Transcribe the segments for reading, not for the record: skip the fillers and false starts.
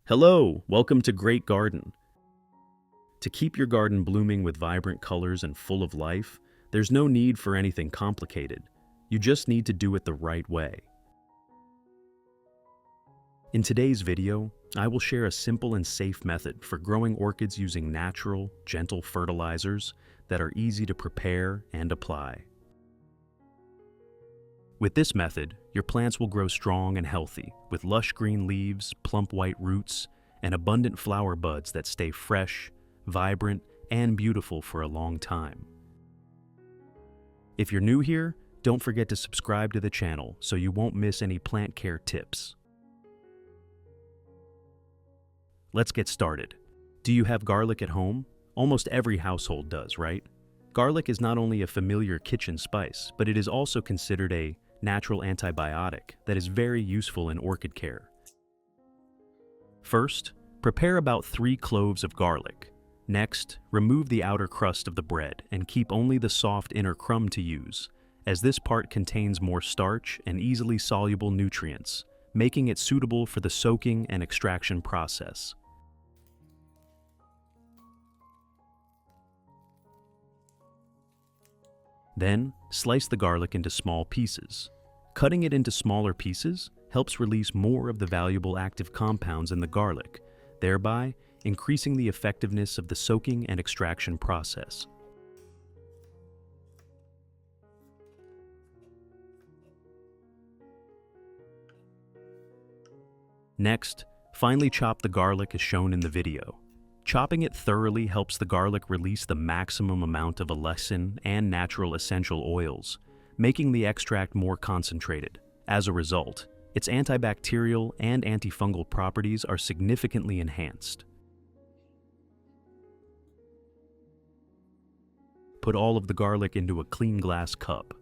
Hello, welcome to Great Garden. To keep your garden blooming with vibrant colors and full of life, there's no need for anything complicated. You just need to do it the right way. In today's video, I will share a simple and safe method for growing orchids using natural, gentle fertilizers that are easy to prepare and apply. With this method, your plants will grow strong and healthy, with lush green leaves, plump white roots, and abundant flower buds that stay fresh, vibrant, and beautiful for a long time. If you're new here, don't forget to subscribe to the channel so you won't miss any plant care tips. Let's get started. Do you have garlic at home? Almost every household does, right? Garlic is not only a familiar kitchen spice, but it is also considered a natural antibiotic that is very useful in orchid care. First, prepare about 3 cloves of garlic. Next, remove the outer crust of the bread and keep only the soft inner crumb to use, as this part contains more starch and easily soluble nutrients, making it suitable for the soaking and extraction process. Then, slice the garlic into small pieces. Cutting it into smaller pieces helps release more of the valuable active compounds in the garlic, thereby increasing the effectiveness of the soaking and extraction process. Next, finely chop the garlic as shown in the video. Chopping it thoroughly helps the garlic release the maximum amount of allicin and natural essential oils, making the extract more concentrated. As a result, its antibacterial and antifungal properties are significantly enhanced. Put all of the garlic into a clean glass cup.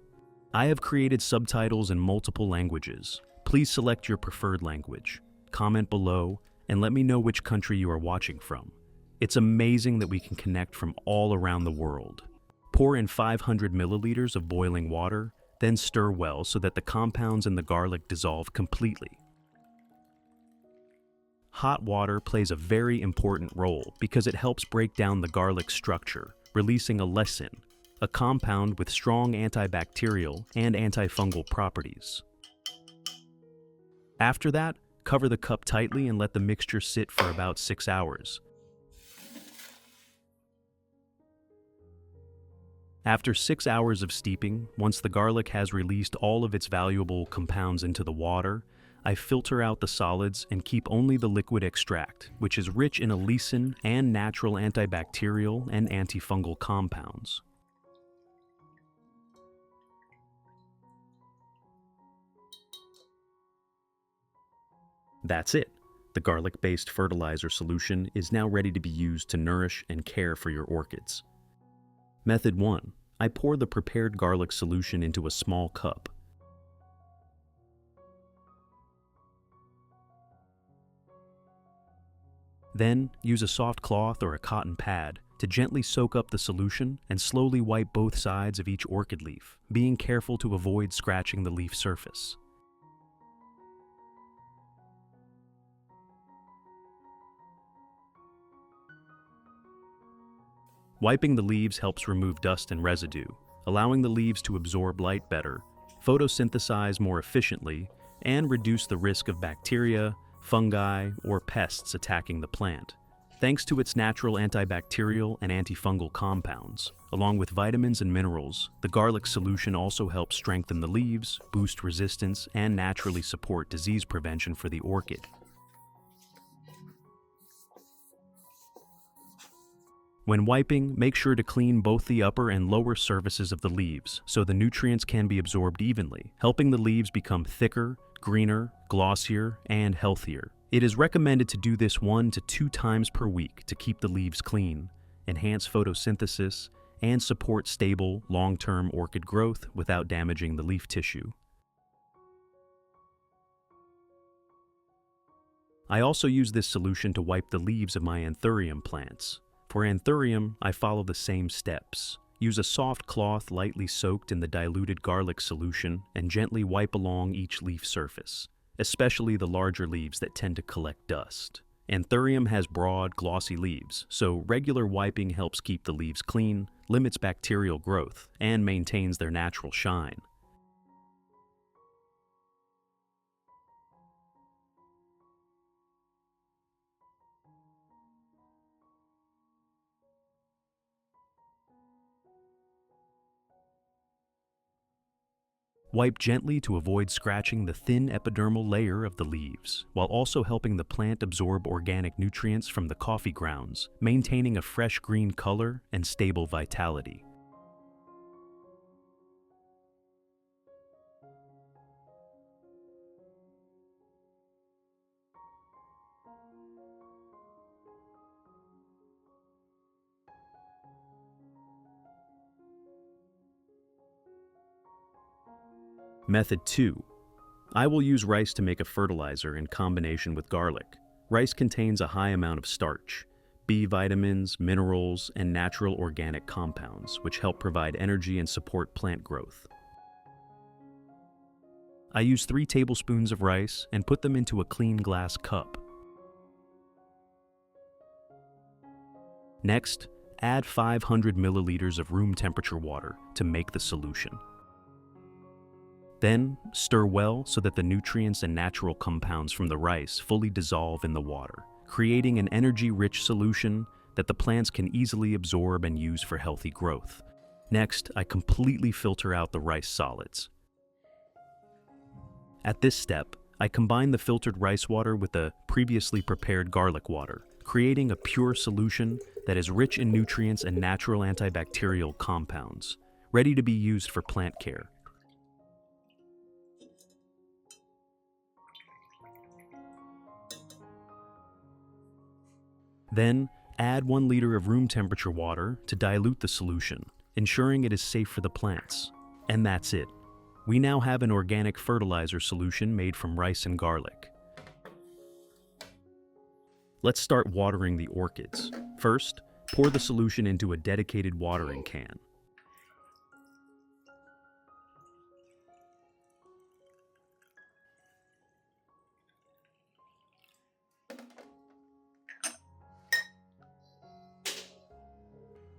I have created subtitles in multiple languages. Please select your preferred language. Comment below and let me know which country you are watching from. It's amazing that we can connect from all around the world. Pour in 500 milliliters of boiling water, then stir well so that the compounds in the garlic dissolve completely. Hot water plays a very important role because it helps break down the garlic structure, releasing allicin, a compound with strong antibacterial and antifungal properties. After that, cover the cup tightly and let the mixture sit for about 6 hours. After 6 hours of steeping, once the garlic has released all of its valuable compounds into the water, I filter out the solids and keep only the liquid extract, which is rich in allicin and natural antibacterial and antifungal compounds. That's it. The garlic-based fertilizer solution is now ready to be used to nourish and care for your orchids. Method 1. I pour the prepared garlic solution into a small cup. Then, use a soft cloth or a cotton pad to gently soak up the solution and slowly wipe both sides of each orchid leaf, being careful to avoid scratching the leaf surface. Wiping the leaves helps remove dust and residue, allowing the leaves to absorb light better, photosynthesize more efficiently, and reduce the risk of bacteria, fungi, or pests attacking the plant. Thanks to its natural antibacterial and antifungal compounds, along with vitamins and minerals, the garlic solution also helps strengthen the leaves, boost resistance, and naturally support disease prevention for the orchid. When wiping, make sure to clean both the upper and lower surfaces of the leaves so the nutrients can be absorbed evenly, helping the leaves become thicker, greener, glossier, and healthier. It is recommended to do this 1 to 2 times per week to keep the leaves clean, enhance photosynthesis, and support stable, long-term orchid growth without damaging the leaf tissue. I also use this solution to wipe the leaves of my anthurium plants. For anthurium, I follow the same steps. Use a soft cloth lightly soaked in the diluted garlic solution and gently wipe along each leaf surface, especially the larger leaves that tend to collect dust. Anthurium has broad, glossy leaves, so regular wiping helps keep the leaves clean, limits bacterial growth, and maintains their natural shine. Wipe gently to avoid scratching the thin epidermal layer of the leaves, while also helping the plant absorb organic nutrients from the coffee grounds, maintaining a fresh green color and stable vitality. Method 2. I will use rice to make a fertilizer in combination with garlic. Rice contains a high amount of starch, B vitamins, minerals, and natural organic compounds, which help provide energy and support plant growth. I use 3 tablespoons of rice and put them into a clean glass cup. Next, add 500 milliliters of room temperature water to make the solution. Then, stir well so that the nutrients and natural compounds from the rice fully dissolve in the water, creating an energy-rich solution that the plants can easily absorb and use for healthy growth. Next, I completely filter out the rice solids. At this step, I combine the filtered rice water with the previously prepared garlic water, creating a pure solution that is rich in nutrients and natural antibacterial compounds, ready to be used for plant care. Then, add 1 liter of room temperature water to dilute the solution, ensuring it is safe for the plants. And that's it. We now have an organic fertilizer solution made from rice and garlic. Let's start watering the orchids. First, pour the solution into a dedicated watering can.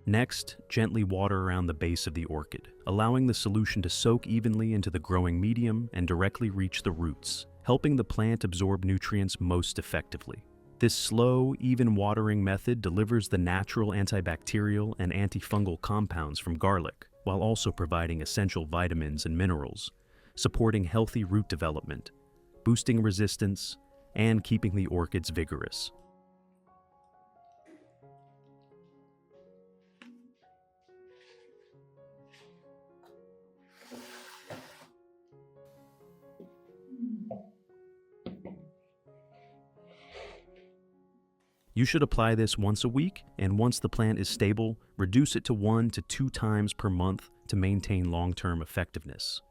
Next, gently water around the base of the orchid, allowing the solution to soak evenly into the growing medium and directly reach the roots, helping the plant absorb nutrients most effectively. This slow, even watering method delivers the natural antibacterial and antifungal compounds from garlic, while also providing essential vitamins and minerals, supporting healthy root development, boosting resistance, and keeping the orchids vigorous. You should apply this once a week, and once the plant is stable, reduce it to 1 to 2 times per month to maintain long-term effectiveness.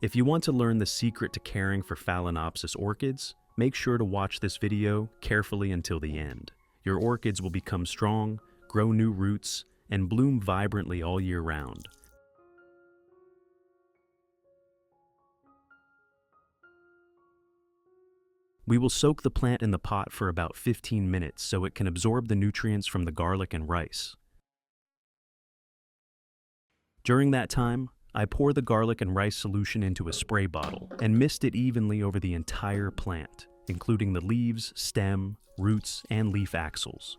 If you want to learn the secret to caring for Phalaenopsis orchids, make sure to watch this video carefully until the end. Your orchids will become strong, grow new roots, and bloom vibrantly all year round. We will soak the plant in the pot for about 15 minutes so it can absorb the nutrients from the garlic and rice. During that time, I pour the garlic and rice solution into a spray bottle and mist it evenly over the entire plant, including the leaves, stem, roots, and leaf axils.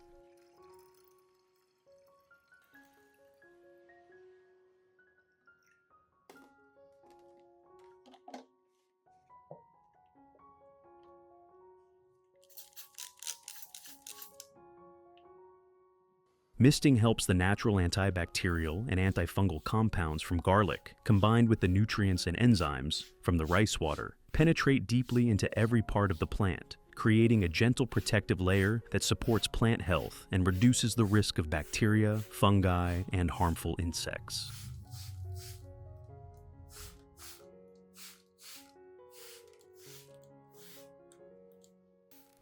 Misting helps the natural antibacterial and antifungal compounds from garlic, combined with the nutrients and enzymes from the rice water, penetrate deeply into every part of the plant, creating a gentle protective layer that supports plant health and reduces the risk of bacteria, fungi, and harmful insects.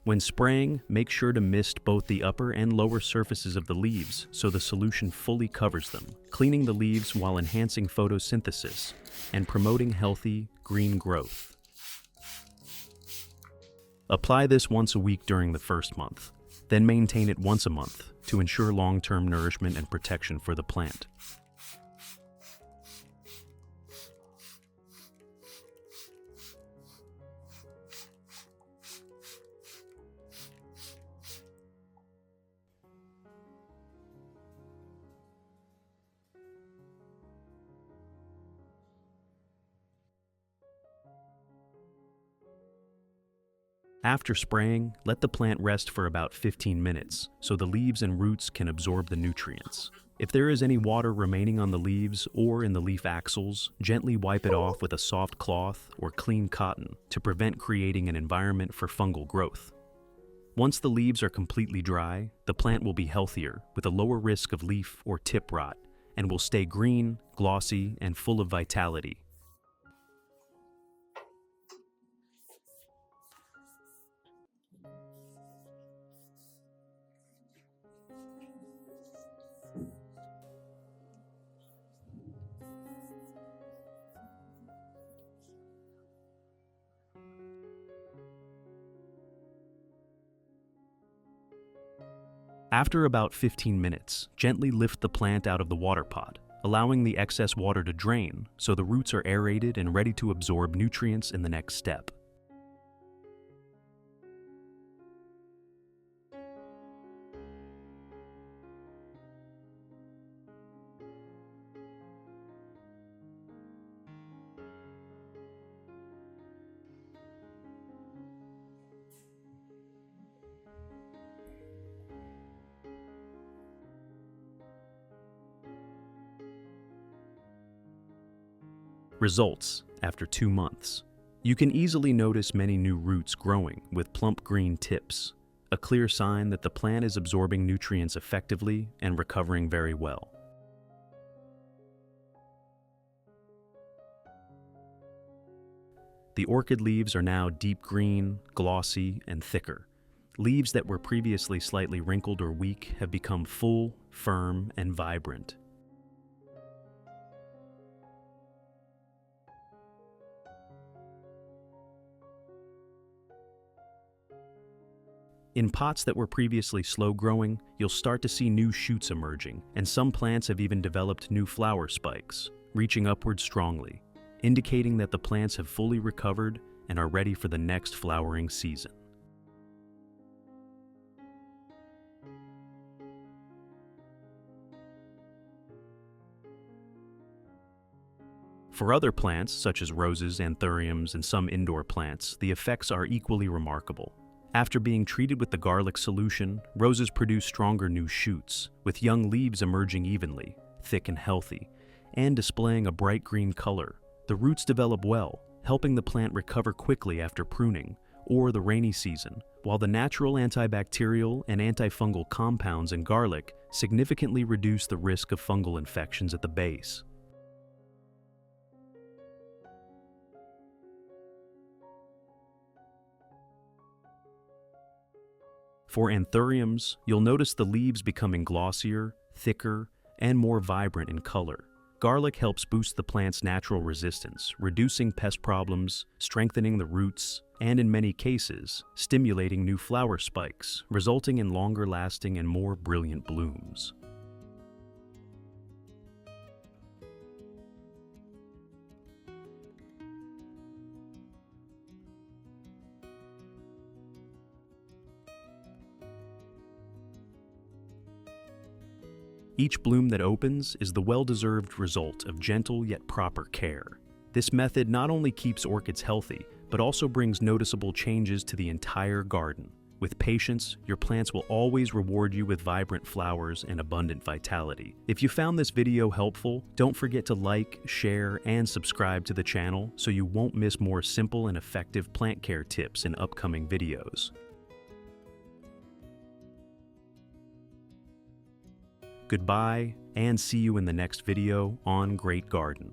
When spraying, make sure to mist both the upper and lower surfaces of the leaves so the solution fully covers them, cleaning the leaves while enhancing photosynthesis and promoting healthy, green growth. Apply this once a week during the first month, then maintain it once a month to ensure long-term nourishment and protection for the plant. After spraying, let the plant rest for about 15 minutes so the leaves and roots can absorb the nutrients. If there is any water remaining on the leaves or in the leaf axils, gently wipe it off with a soft cloth or clean cotton to prevent creating an environment for fungal growth. Once the leaves are completely dry, the plant will be healthier with a lower risk of leaf or tip rot and will stay green, glossy, and full of vitality. After about 15 minutes, gently lift the plant out of the water pot, allowing the excess water to drain so the roots are aerated and ready to absorb nutrients in the next step. Results after 2 months. You can easily notice many new roots growing with plump green tips, a clear sign that the plant is absorbing nutrients effectively and recovering very well. The orchid leaves are now deep green, glossy, and thicker. Leaves that were previously slightly wrinkled or weak have become full, firm, and vibrant. In pots that were previously slow-growing, you'll start to see new shoots emerging, and some plants have even developed new flower spikes, reaching upward strongly, indicating that the plants have fully recovered and are ready for the next flowering season. For other plants, such as roses, anthuriums, and some indoor plants, the effects are equally remarkable. After being treated with the garlic solution, roses produce stronger new shoots, with young leaves emerging evenly, thick and healthy, and displaying a bright green color. The roots develop well, helping the plant recover quickly after pruning or the rainy season, while the natural antibacterial and antifungal compounds in garlic significantly reduce the risk of fungal infections at the base. For anthuriums, you'll notice the leaves becoming glossier, thicker, and more vibrant in color. Garlic helps boost the plant's natural resistance, reducing pest problems, strengthening the roots, and in many cases, stimulating new flower spikes, resulting in longer-lasting and more brilliant blooms. Each bloom that opens is the well-deserved result of gentle yet proper care. This method not only keeps orchids healthy, but also brings noticeable changes to the entire garden. With patience, your plants will always reward you with vibrant flowers and abundant vitality. If you found this video helpful, don't forget to like, share, and subscribe to the channel so you won't miss more simple and effective plant care tips in upcoming videos. Goodbye, and see you in the next video on Great Garden.